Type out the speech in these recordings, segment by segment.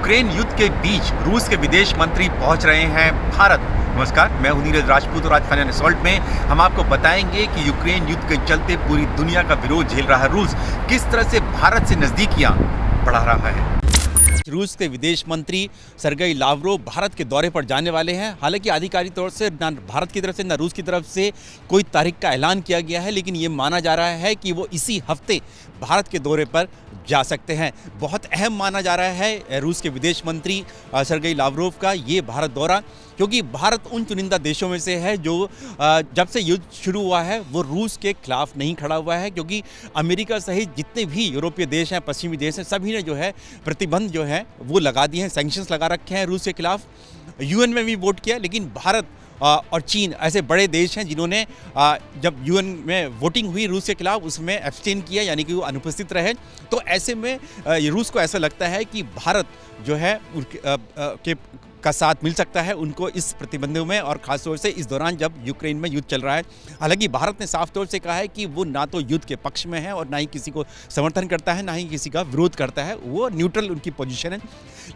Ukraine युद्ध के बीच रूस के विदेश मंत्री पहुंच रहे हैं भारत। नमस्कार, मैं हूं नीरज राजपूत और आज फाइनल असॉल्ट में हम आपको बताएंगे कि यूक्रेन युद्ध के चलते पूरी दुनिया का विरोध झेल रहा रूस किस तरह से भारत से नजदीकियां बढ़ा रहा है। रूस के विदेश मंत्री सरगेई लावरोव भारत के दौरे पर जाने वाले हैं। हालांकि आधिकारिक तौर से न भारत की तरफ से न रूस की तरफ से कोई तारीख का ऐलान किया गया है, लेकिन ये माना जा रहा है कि वो इसी हफ्ते भारत के दौरे पर जा सकते हैं। बहुत अहम माना जा रहा है रूस के विदेश मंत्री सरगेई लावरोव का ये भारत दौरा, क्योंकि भारत उन चुनिंदा देशों में से है जो जब से युद्ध शुरू हुआ है वो रूस के खिलाफ नहीं खड़ा हुआ है, क्योंकि अमेरिका सहित जितने भी यूरोपीय देश हैं, पश्चिमी देश हैं, सभी ने जो है प्रतिबंध जो है वो लगा दिए हैं, सैंक्शंस लगा रखे हैं रूस के खिलाफ। यूएन में भी वोट किया, लेकिन भारत और चीन ऐसे बड़े देश हैं जिन्होंने जब यूएन में वोटिंग हुई रूस के खिलाफ उसमें एब्सटेन किया, यानी कि वो अनुपस्थित रहे। तो ऐसे में रूस को ऐसा लगता है कि भारत जो है के का साथ मिल सकता है उनको इस प्रतिबंधों में, और खासतौर से इस दौरान जब यूक्रेन में युद्ध चल रहा है। हालांकि भारत ने साफ तौर से कहा है कि वो ना तो युद्ध के पक्ष में है और ना ही किसी को समर्थन करता है, ना ही किसी का विरोध करता है, वो न्यूट्रल उनकी पोजीशन है।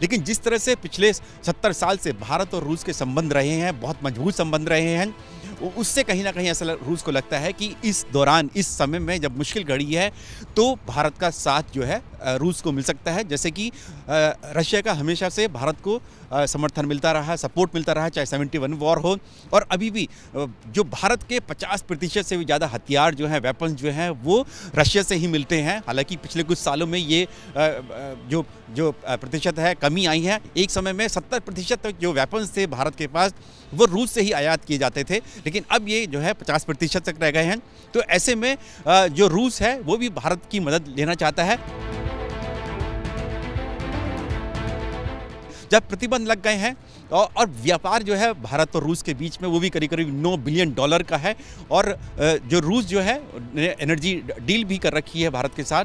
लेकिन जिस तरह से पिछले 70 साल से भारत और रूस के संबंध रहे हैं, बहुत मजबूत संबंध रहे हैं, उससे कहीं ना कहीं ऐसा रूस को लगता है कि इस दौरान, इस समय में जब मुश्किल घड़ी है तो भारत का साथ जो है रूस को मिल सकता है। जैसे कि रशिया का हमेशा से भारत को समर्थन मिलता रहा है, सपोर्ट मिलता रहा है, चाहे 71 वॉर हो, और अभी भी जो भारत के 50% से भी ज़्यादा हथियार जो हैं, वेपन्स जो हैं, वो रशिया से ही मिलते हैं। हालांकि पिछले कुछ सालों में ये जो प्रतिशत है कमी आई है। एक समय में 70% तक जो वेपन्स थे भारत के पास वो रूस से ही आयात किए जाते थे, लेकिन अब ये जो है 50% तक रह गए हैं। तो ऐसे में जो रूस है वो भी भारत की मदद लेना चाहता है। जब प्रतिबंध लग गए हैं और व्यापार जो है भारत और रूस के बीच में वो भी करीब करीब $9 बिलियन का है, और जो रूस जो है एनर्जी डील भी कर रखी है भारत के साथ।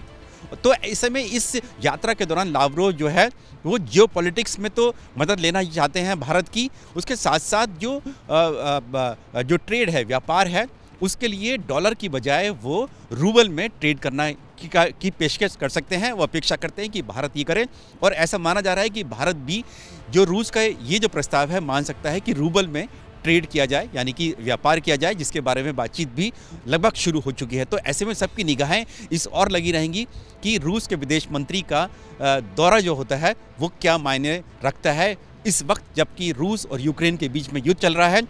तो ऐसे में इस यात्रा के दौरान लावरोव जो है वो जियोपॉलिटिक्स में तो मदद लेना ही चाहते हैं भारत की, उसके साथ साथ जो ट्रेड है, व्यापार है, उसके लिए डॉलर की बजाय वो रूबल में ट्रेड करना की पेशकश कर सकते हैं। वो अपेक्षा करते हैं कि भारत ये करे, और ऐसा माना जा रहा है कि भारत भी जो रूस का ये जो प्रस्ताव है मान सकता है कि रूबल में ट्रेड किया जाए, यानी कि व्यापार किया जाए, जिसके बारे में बातचीत भी लगभग शुरू हो चुकी है। तो ऐसे में सबकी निगाहें इस और लगी रहेंगी कि रूस के विदेश मंत्री का दौरा जो होता है वो क्या मायने रखता है इस वक्त, जबकि रूस और यूक्रेन के बीच में युद्ध चल रहा है।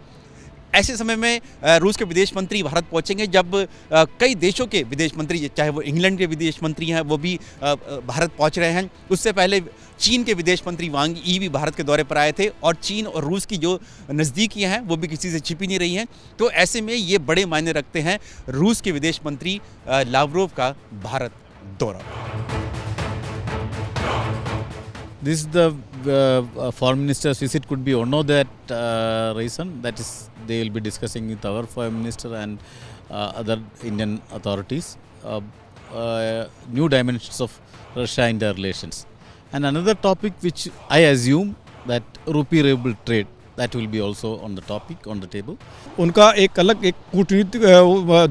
ऐसे समय में रूस के विदेश मंत्री भारत पहुंचेंगे जब कई देशों के विदेश मंत्री, चाहे वो इंग्लैंड के विदेश मंत्री हैं, वो भी भारत पहुंच रहे हैं। उससे पहले चीन के विदेश मंत्री वांग यी भी भारत के दौरे पर आए थे, और चीन और रूस की जो नज़दीकियां हैं वो भी किसी से छिपी नहीं रही हैं। तो ऐसे में ये बड़े मायने रखते हैं रूस के विदेश मंत्री लावरोव का भारत दौरा। This is the foreign minister's visit could be one of that reason. That is, they will be discussing with our foreign minister and other Indian authorities new dimensions of Russia-India relations. And another topic which I assume that rupee-ruble trade, that will be also on the topic, on the table. उनका एक अलग एक कूटनीतिक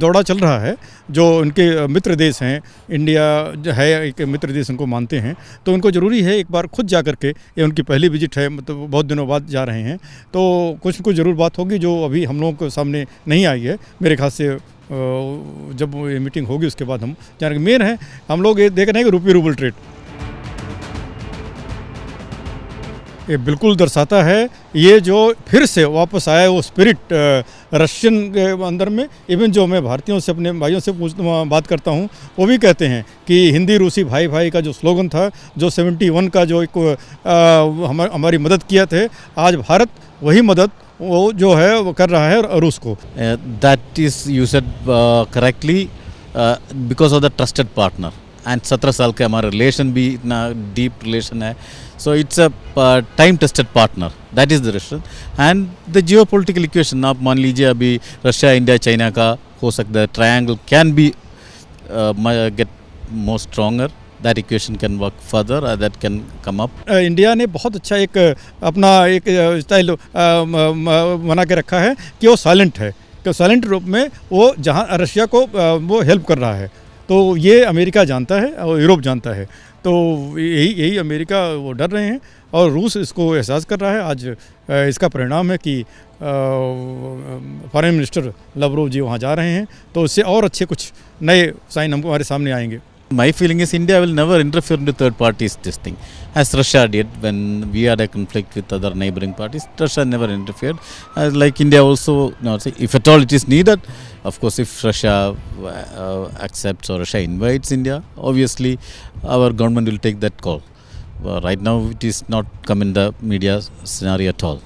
दौरा चल रहा है। जो उनके मित्र देश हैं, इंडिया जो है एक मित्र देश उनको मानते हैं, तो उनको ज़रूरी है एक बार खुद जा कर के, ये उनकी पहली विजिट है, मतलब बहुत दिनों बाद जा रहे हैं, तो कुछ न कुछ ज़रूर बात होगी जो अभी हम लोगों के सामने नहीं आई है। मेरे ख्याल से जब ये मीटिंग होगी उसके बाद हम जानेंगे। मेन है हम लोग ये देख रहे हैं कि रूपी रूबल ट्रेड ये बिल्कुल दर्शाता है, ये जो फिर से वापस आया वो स्पिरिट रशियन के अंदर में। इवन जो मैं भारतीयों से, अपने भाइयों से बात करता हूँ, वो भी कहते हैं कि हिंदी रूसी भाई भाई का जो स्लोगन था, जो 71 का जो एक हमारी मदद किया थे, आज भारत वही मदद वो जो है वो कर रहा है रूस को। That is you said correctly, because of the trusted partner, and 17 साल का हमारा रिलेशन भी इतना डीप रिलेशन है। So it's a time tested partner, that is the Russian, and the geopolitical equation. आप मान लीजिए अभी रशिया, इंडिया, चाइना का हो सकता है triangle can be get more stronger. That equation can work further, that can come up. India ने बहुत अच्छा एक अपना एक स्टाइल बना के रखा है कि वो साइलेंट है, कि साइलेंट रूप में वो जहाँ रशिया को वो हेल्प कर रहा है। तो ये अमेरिका जानता है और यूरोप जानता है, तो यही अमेरिका वो डर रहे हैं और रूस इसको एहसास कर रहा है। आज इसका परिणाम है कि फॉरेन मिनिस्टर लवरोव जी वहाँ जा रहे हैं, तो इससे और अच्छे कुछ नए साइन हमारे सामने आएंगे। My feeling is India will never interfere into third parties this thing, as Russia did when we had a conflict with other neighboring parties. Russia never interfered. Like India also, no, if at all it is needed, of course, if Russia accepts or Russia invites India, obviously our government will take that call. Right now, it is not come in the media scenario at all.